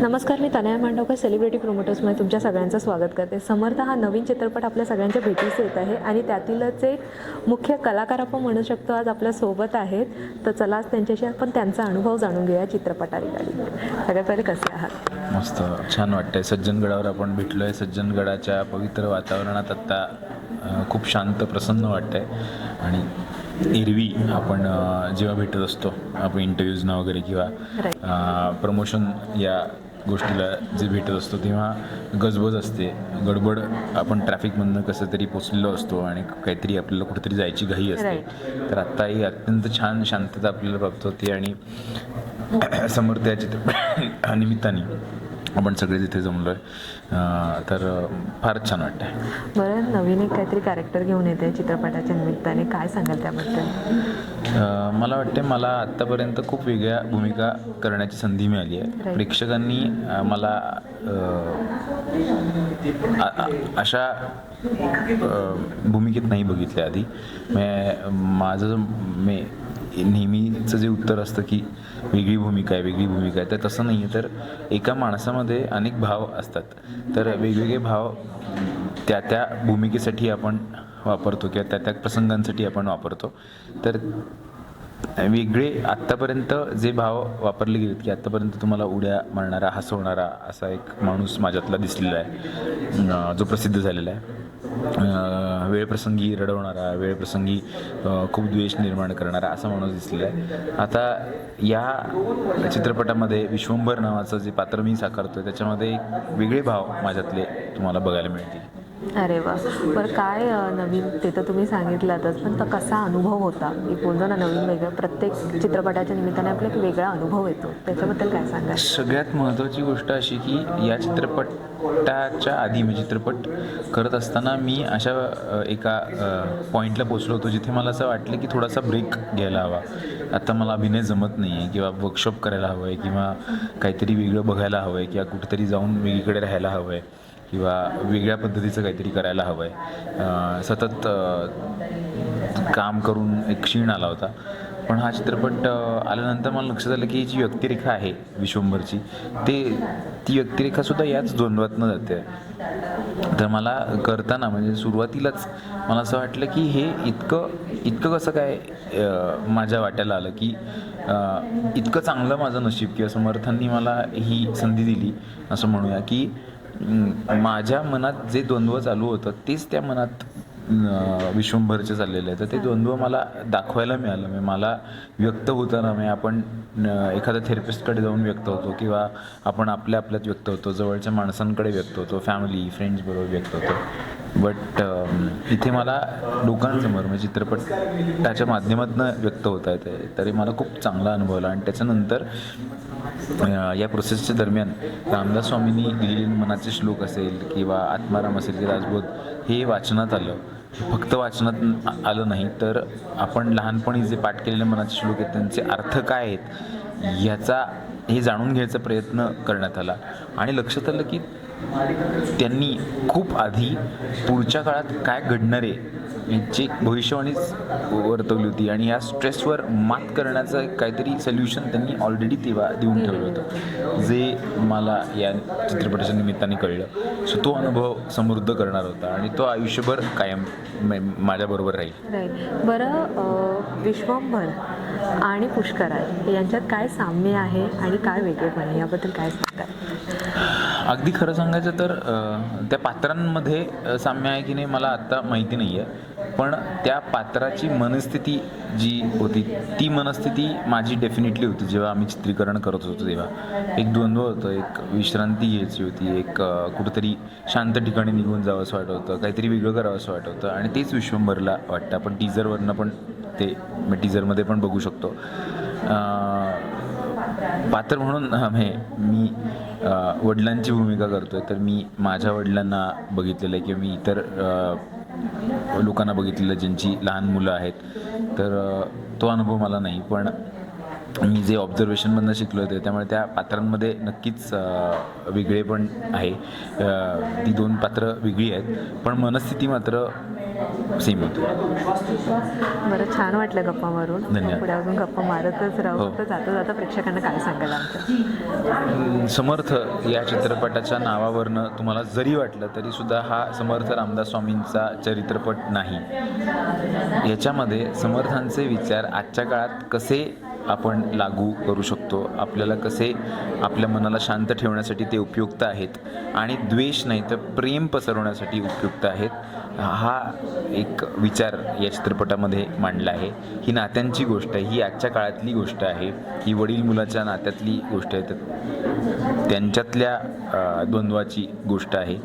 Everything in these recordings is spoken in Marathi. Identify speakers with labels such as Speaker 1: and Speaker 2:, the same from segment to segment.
Speaker 1: नमस्कार, मी तनया मांडवकर सेलिब्रिटी प्रोमोटर्समध्ये तुमच्या सगळ्यांचं स्वागत करते. समर्थ हा नवीन चित्रपट आपल्या सगळ्यांच्या भेटीस येत आहे आणि त्यातीलच एक मुख्य कलाकार आपण म्हणू शकतो आज आपल्यासोबत आहेत. तर चला आज त्यांच्याशी आपण त्यांचा अनुभव जाणून घेऊया चित्रपटारिगाडी. सगळ्यात पहिले कसे आहात?
Speaker 2: मस्त, छान वाटतंय. सज्जनगडावर आपण भेटलो आहे. सज्जनगडाच्या पवित्र वातावरणात आत्ता खूप शांत प्रसन्न वाटतंय. आणि एरवी आपण जेव्हा भेटत असतो आपण इंटरव्ह्यूजना वगैरे किंवा प्रमोशन या गोष्टीला जे भेटत असतो तेव्हा गजबज असते, गडबड. आपण ट्रॅफिकमधनं कसं तरी पोचलेलो असतो आणि काहीतरी आपल्याला कुठेतरी जायची घाई असते. तर आत्ता ही अत्यंत छान शांतता आपल्याला प्राप्त होते आणि समर्थ या चित्रपट निमित्ताने आपण सगळे तिथे जमलो आहे. तर फारच छान वाटतं आहे.
Speaker 1: बरं, नवीन एक काहीतरी कॅरेक्टर घेऊन येते चित्रपटाच्या निमित्ताने, काय सांगाल त्याबद्दल?
Speaker 2: मला वाटते मला आत्तापर्यंत खूप वेगळ्या भूमिका करण्याची संधी मिळाली आहे. प्रेक्षकांनी मला अशा भूमिकेत नाही बघितले आधी. माझं नेहमीचं जे उत्तर असतं की वेगळी भूमिका आहे, तर तसं नाही आहे. तर एका माणसामध्ये अनेक भाव असतात, तर वेगवेगळे भाव त्या भूमिकेसाठी आपण वापरतो किंवा त्या प्रसंगांसाठी आपण वापरतो. तर वेगळे आत्तापर्यंत जे भाव वापरले गेलेत की आत्तापर्यंत तुम्हाला उड्या मारणारा, हसवणारा असा एक माणूस माझ्यातला दिसलेला आहे, जो प्रसिद्ध झालेला आहे. वेळप्रसंगी रडवणारा, वेळप्रसंगी खूप द्वेष निर्माण करणारा असा माणूस दिसलेला आहे. आता या चित्रपटामध्ये विश्वंभर नावाचं जे पात्र मी साकारतोय त्याच्यामध्ये एक वेगळे भाव माझ्यातले तुम्हाला बघायला मिळतील.
Speaker 1: अरे वा, बरं काय नवीन ते तर तुम्ही सांगितलातच, पण तो कसा अनुभव होता? एक बोलतो ना नवीन वेगळं, प्रत्येक चित्रपटाच्या निमित्ताने आपल्याला एक वेगळा अनुभव येतो, त्याच्याबद्दल काय सांगा?
Speaker 2: सगळ्यात महत्त्वाची गोष्ट अशी की या चित्रपटाच्या आधी मी चित्रपट करत असताना मी अशा एका पॉईंटला पोचलो होतो जिथे मला असं वाटलं की थोडासा ब्रेक घ्यायला हवा. आता मला अभिनय जमत नाही आहे किंवा वर्कशॉप करायला हवं आहे किंवा काहीतरी वेगळं बघायला हवं आहे किंवा कुठेतरी जाऊन वेगळीकडे राहायला हवं आहे किंवा वेगळ्या पद्धतीचं काहीतरी करायला हवं आहे. सतत काम करून एक क्षीण आला होता. पण हा चित्रपट आल्यानंतर मला लक्षात आलं की जी व्यक्तिरेखा आहे विश्वंभरची, ती व्यक्तिरेखासुद्धा याच द्वंद्वातनं जाते. तर मला करताना म्हणजे सुरुवातीलाच मला असं वाटलं की हे इतकं कसं काय माझ्या वाट्याला आलं की इतकं चांगलं माझं नशीब किंवा समर्थांनी मला ही संधी दिली असं म्हणूया की माझ्या मनात जे द्वंद्व चालू होतं तेच त्या मनात विश्वंभरचे चाललेलं आहे. तर ते द्वंद्व मला दाखवायला मिळालं. म्हणजे मला व्यक्त होताना म्हणजे आपण एखाद्या थेरपिस्टकडे जाऊन व्यक्त होतो किंवा आपण आपल्यात व्यक्त होतो, जवळच्या माणसांकडे व्यक्त होतो, फॅमिली फ्रेंड्सबरोबर व्यक्त होतो. बट इथे मला लोकांसमोर म्हणजे चित्रपटाच्या माध्यमातून व्यक्त होता येते. तरी मला खूप चांगला अनुभव आला. आणि त्याच्यानंतर या प्रोसेसच्या दरम्यान रामदास स्वामींनी लिहिलेले मनाचे श्लोक असेल किंवा आत्माराम असेल की राजबोध, हे वाचनात आलं. फक्त वाचनात आलं नाही तर आपण लहानपणी जे पाठ केलेले मनाचे श्लोक आहेत त्यांचे अर्थ काय आहेत हे जाणून घ्यायचा प्रयत्न करण्यात आला. आणि लक्षात आलं की त्यांनी खूप आधी पुढच्या काळात काय घडणार आहे याची भविष्यवाणीच वर्तवली होती आणि या स्ट्रेसवर मात करण्याचं काहीतरी सोल्युशन त्यांनी ऑलरेडी तेव्हा देऊन ठेवलं होतं, जे मला या चित्रपटाच्या निमित्ताने कळलं. सो तो अनुभव समृद्ध करणार होता आणि तो आयुष्यभर कायम माझ्याबरोबर राहील.
Speaker 1: बरं, विश्वंभर आणि पुष्कराज यांच्यात काय साम्य आहे आणि काय वेगळेपण आहे याबद्दल काय सांगतात?
Speaker 2: अगदी खरं सांगायचं तर त्या पात्रांमध्ये साम्य आहे की नाही मला आत्ता माहिती नाही आहे. पण त्या पात्राची मनस्थिती जी होती ती मनस्थिती माझी डेफिनेटली होती. जेव्हा आम्ही चित्रीकरण करत होतो तेव्हा एक द्वंद्व होतं, एक विश्रांती घ्यायची होती, एक कुठंतरी शांत ठिकाणी निघून जावं असं वाटत होतं, काहीतरी वेगळं करावं असं वाटत होतं. आणि तेच विश्वंभरला वाटतं. आपण टीझरवरनं पण ते टीझरमध्ये पण बघू शकतो. पात्र म्हणून मी वडिलांची भूमिका करतो आहे. तर मी माझ्या वडिलांना बघितलेलं आहे किंवा मी इतर लोकांना बघितलेलं ज्यांची लहान मुलं आहेत. तर तो अनुभव मला नाही, पण मी जे ऑब्झर्वेशनमधनं शिकलो होते त्यामुळे त्या पात्रांमध्ये नक्कीच वेगळेपण आहे. ती दोन पात्र वेगळी आहेत पण मनस्थिती मात्र सेम होती.
Speaker 1: बरं, छान वाटलं गप्पा मारून.
Speaker 2: धन्यवाद.
Speaker 1: पुढे अजून गप्पा मारतच राहू.
Speaker 2: हो.
Speaker 1: तर जाता जाता प्रेक्षकांना काय सांगाल आमच्या?
Speaker 2: समर्थ या चित्रपटाच्या नावावरनं तुम्हाला जरी वाटलं तरीसुद्धा हा समर्थ रामदास स्वामींचा चरित्रपट नाही. याच्यामध्ये समर्थांचे विचार आजच्या काळात कसे आपण लागू करू शकतो, आपल्याला कसे आपल्या मनाला शांत ठेवण्यासाठी ते उपयुक्त आहेत आणि द्वेष नाही तर प्रेम पसरवण्यासाठी उपयुक्त आहेत, हा एक विचार या चित्रपटामध्ये मांडला आहे. ही नात्यांची गोष्ट आहे, ही आजच्या काळातली गोष्ट आहे, ही वडील मुलाच्या नात्यातली गोष्ट आहे, तर त्यांच्यातल्या द्वंद्वाची गोष्ट आहे.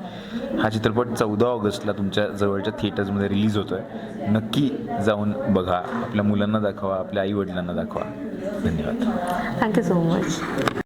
Speaker 2: हा चित्रपट 14 ऑगस्टला तुमच्या जवळच्या थिएटर्समध्ये रिलीज होतो आहे. नक्की जाऊन बघा, आपल्या मुलांना दाखवा, आपल्या आईवडिलांना दाखवा. धन्यवाद.
Speaker 1: Thank you so much.